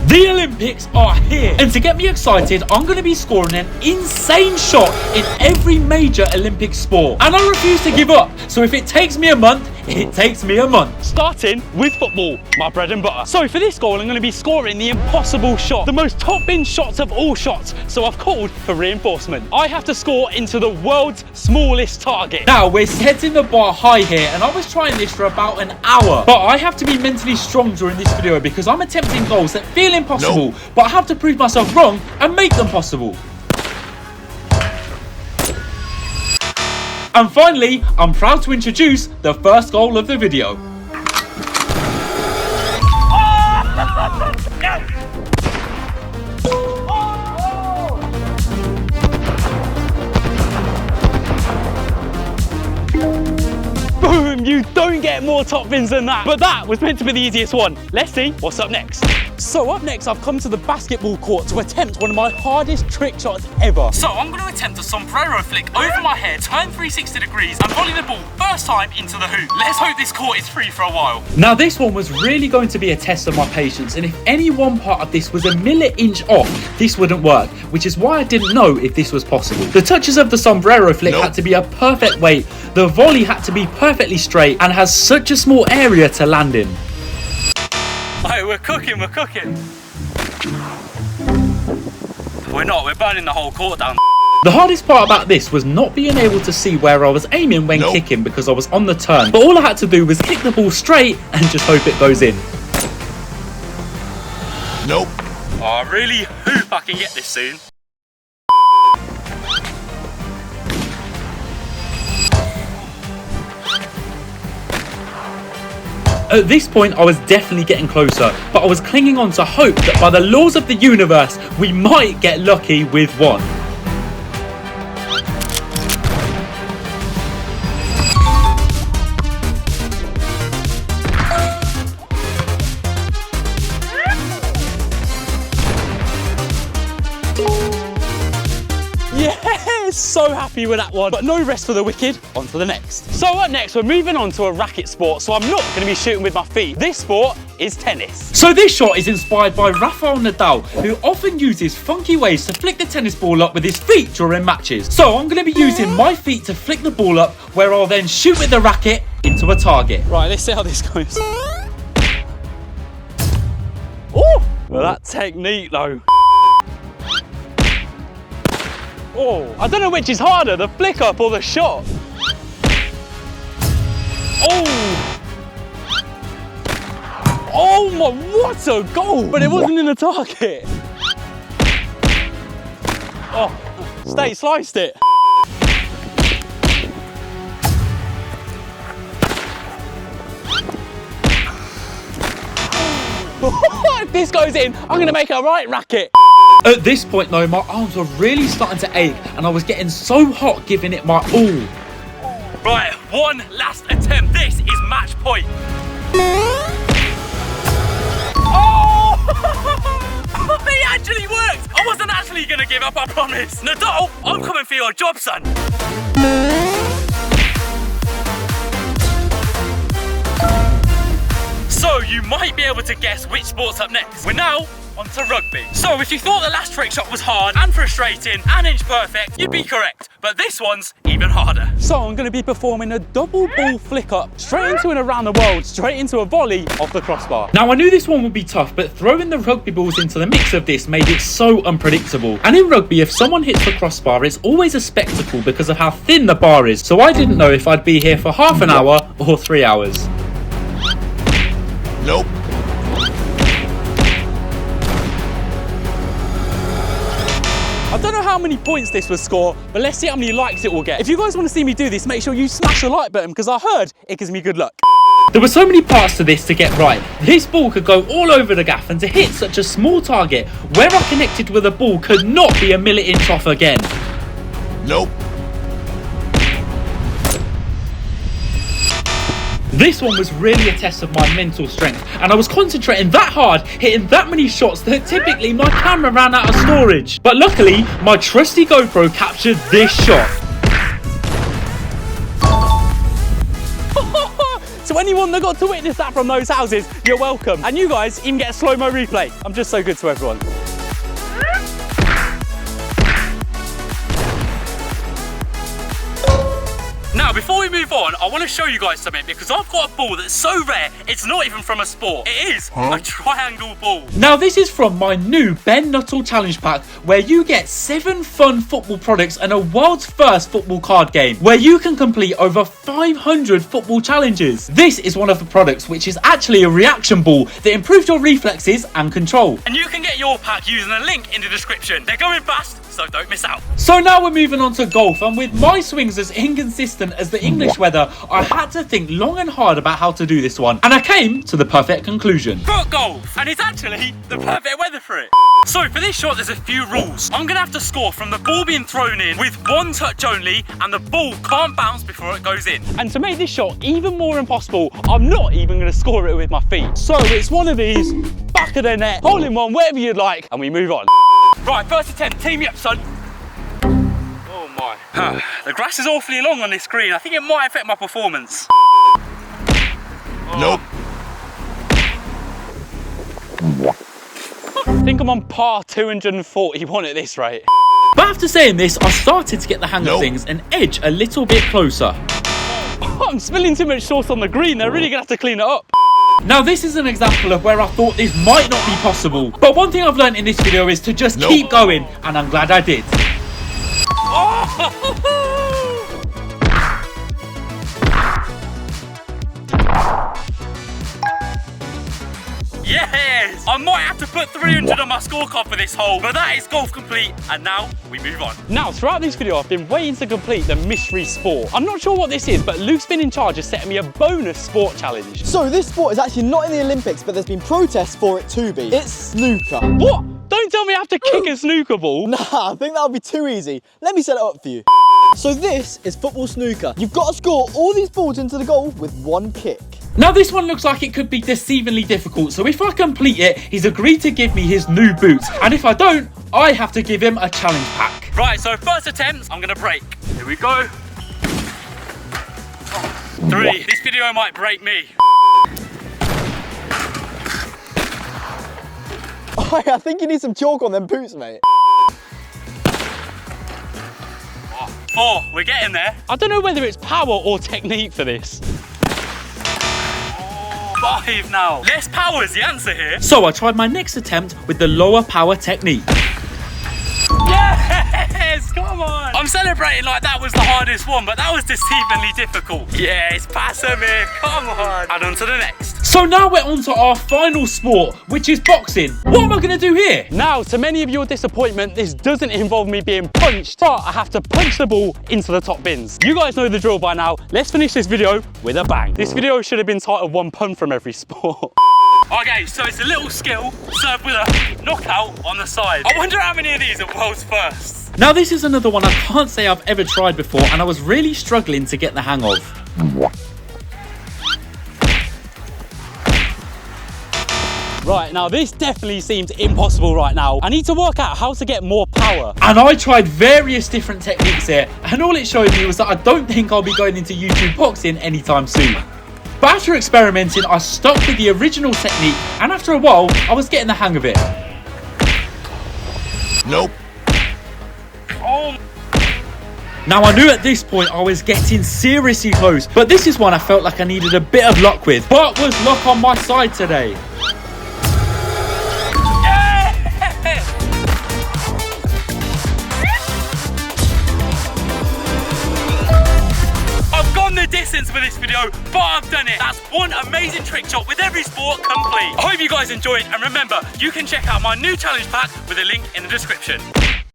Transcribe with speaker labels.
Speaker 1: The Olympics are here, and to get me excited, I'm going to be scoring an insane shot in every major Olympic sport. And I refuse to give up, so if it takes me a month, it takes me a month.
Speaker 2: Starting with football, my bread and butter. So for this goal, I'm going to be scoring the impossible shot, the most top-bin shots of all shots. So I've called for reinforcement. I have to score into the world's smallest target.
Speaker 1: Now, we're setting the bar high here, and I was trying this for about an hour. But I have to be mentally strong during this video because I'm attempting goals that feel impossible, but I have to prove myself wrong and make them possible. And finally, I'm proud to introduce the first goal of the video.
Speaker 2: Boom! You don't get more top bins than that. But that was meant to be the easiest one. Let's see what's up next. So up next, I've come to the basketball court to attempt one of my hardest trick shots ever. So I'm going to attempt a sombrero flick over my head, turn 360 degrees and volley the ball first time into the hoop. Let's hope this court is free for a while.
Speaker 1: Now this one was really going to be a test of my patience, and if any one part of this was a milli-inch off, this wouldn't work, which is why I didn't know if this was possible. The touches of the sombrero flick had to be a perfect weight, the volley had to be perfectly straight and has such a small area to land in.
Speaker 2: Right, we're cooking. We're not, we're burning the whole court down.
Speaker 1: The hardest part about this was not being able to see where I was aiming when kicking because I was on the turn. But all I had to do was kick the ball straight and just hope it goes in.
Speaker 2: Oh, I really hope I can get this soon.
Speaker 1: At this point, I was definitely getting closer, but I was clinging on to hope that by the laws of the universe, we might get lucky with one.
Speaker 2: Yes, so happy with that one. But no rest for the wicked, on to the next. So up next, we're moving on to a racket sport, so I'm not going to be shooting with my feet. This sport is tennis.
Speaker 1: So this shot is inspired by Nuttall, who often uses funky ways to flick the tennis ball up with his feet during matches. So I'm going to be using my feet to flick the ball up, where I'll then shoot with the racket into a target.
Speaker 2: Right, let's see how this goes. Oh, well, that technique though. Oh, I don't know which is harder, the flick up or the shot. Oh! Oh my, what a goal! But it wasn't in the target. Oh, State sliced it. If this goes in, I'm going to make a right racket.
Speaker 1: At this point though, my arms were really starting to ache and I was getting so hot giving it my all.
Speaker 2: Right, one last attempt. This is match point. Oh! It actually worked. I wasn't actually going to give up, I promise. Nuttall, I'm coming for your job, son. So you might be able to guess which sport's up next. We're now on to rugby. So if you thought the last trick shot was hard and frustrating and inch perfect, you'd be correct. But this one's even harder. So I'm going to be performing a double ball flick up straight into and around the world, straight into a volley off the crossbar.
Speaker 1: Now I knew this one would be tough, but throwing the rugby balls into the mix of this made it so unpredictable. And in rugby, if someone hits the crossbar, it's always a spectacle because of how thin the bar is. So I didn't know if I'd be here for half an hour or 3 hours.
Speaker 3: Nope.
Speaker 2: I don't know how many points this will score, but let's see how many likes it will get. If you guys want to see me do this, make sure you smash the like button because I heard it gives me good luck.
Speaker 1: There were so many parts to this to get right. This ball could go all over the gaff, and to hit such a small target, where I connected with the ball could not be a milli-inch off again.
Speaker 3: Nope.
Speaker 1: This one was really a test of my mental strength, and I was concentrating that hard, hitting that many shots that typically my camera ran out of storage. But luckily, my trusty GoPro captured this shot.
Speaker 2: So anyone that got to witness that from those houses, you're welcome. And you guys even get a slow-mo replay. I'm just so good to everyone. Now, before we move on, I want to show you guys something because I've got a ball that's so rare, it's not even from a sport. It is a triangle ball.
Speaker 1: Now, this is from my new Ben Nuttall Challenge Pack, where you get 7 fun football products and a world's first football card game, where you can complete over 500 football challenges. This is one of the products, which is actually a reaction ball that improves your reflexes and control.
Speaker 2: And you can get your pack using the link in the description. They're going fast, so don't miss out.
Speaker 1: So now we're moving on to golf, and with my swings as inconsistent as the English weather, I had to think long and hard about how to do this one, and I came to the perfect conclusion.
Speaker 2: Foot golf, and it's actually the perfect weather for it. So for this shot, there's a few rules. I'm gonna have to score from the ball being thrown in with 1 touch only, and the ball can't bounce before it goes in. And to make this shot even more impossible, I'm not even gonna score it with my feet. So it's one of these, back of the net, hole in one, whatever you'd like, and we move on. Right, first attempt, team me up, son. Oh my. The grass is awfully long on this green. I think it might affect my performance.
Speaker 3: Nope.
Speaker 2: I think I'm on par 241 at this rate.
Speaker 1: But after saying this, I started to get the hang of things and edge a little bit closer.
Speaker 2: I'm spilling too much sauce on the green. They're really gonna have to clean it up.
Speaker 1: Now, this is an example of where I thought this might not be possible. But one thing I've learned in this video is to just keep going, and I'm glad I did.
Speaker 2: Yes! I might have to put 300 on my scorecard for this hole, but that is golf complete, and now we move on. Now, throughout this video, I've been waiting to complete the mystery sport. I'm not sure what this is, but Luke's been in charge of setting me a bonus sport challenge.
Speaker 4: So this sport is actually not in the Olympics, but there's been protests for it to be. It's snooker.
Speaker 2: What? Don't tell me I have to kick a snooker ball.
Speaker 4: Nah, I think that would be too easy. Let me set it up for you. So this is football snooker. You've got to score all these balls into the goal with 1 kick.
Speaker 1: Now, this one looks like it could be deceivingly difficult, so if I complete it, he's agreed to give me his new boots, and if I don't, I have to give him a challenge pack.
Speaker 2: Right, so first attempt, I'm gonna break. Here we go. 3. This video might break me.
Speaker 4: I think you need some chalk on them boots, mate.
Speaker 2: 4, we're getting there. I don't know whether it's power or technique for this. 5 now. Less power is the answer here.
Speaker 1: So I tried my next attempt with the lower power technique.
Speaker 2: Yes, come on. I'm celebrating like that was the hardest one, but that was deceivingly difficult. Yes, pass him in, come on. And on to the next.
Speaker 1: So now we're on to our final sport, which is boxing. What am I going to do here?
Speaker 2: Now, to many of your disappointment, this doesn't involve me being punched, but I have to punch the ball into the top bins. You guys know the drill by now. Let's finish this video with a bang. This video should have been titled 1 pun from every sport. Okay, so it's a little skill served with a knockout on the side. I wonder how many of these are world's firsts.
Speaker 1: Now, this is another one I can't say I've ever tried before, and I was really struggling to get the hang of.
Speaker 2: Right, now this definitely seems impossible right now. I need to work out how to get more power.
Speaker 1: And I tried various different techniques here, and all it showed me was that I don't think I'll be going into YouTube boxing anytime soon. But after experimenting, I stuck with the original technique, and after a while, I was getting the hang of it.
Speaker 3: Nope.
Speaker 2: Oh.
Speaker 1: Now, I knew at this point I was getting seriously close, but this is one I felt like I needed a bit of luck with. But was luck on my side today?
Speaker 2: The distance for this video, but I've done it. That's 1 amazing trick shot with every sport complete. I hope you guys enjoyed, and remember, you can check out my new challenge pack with a link in the description.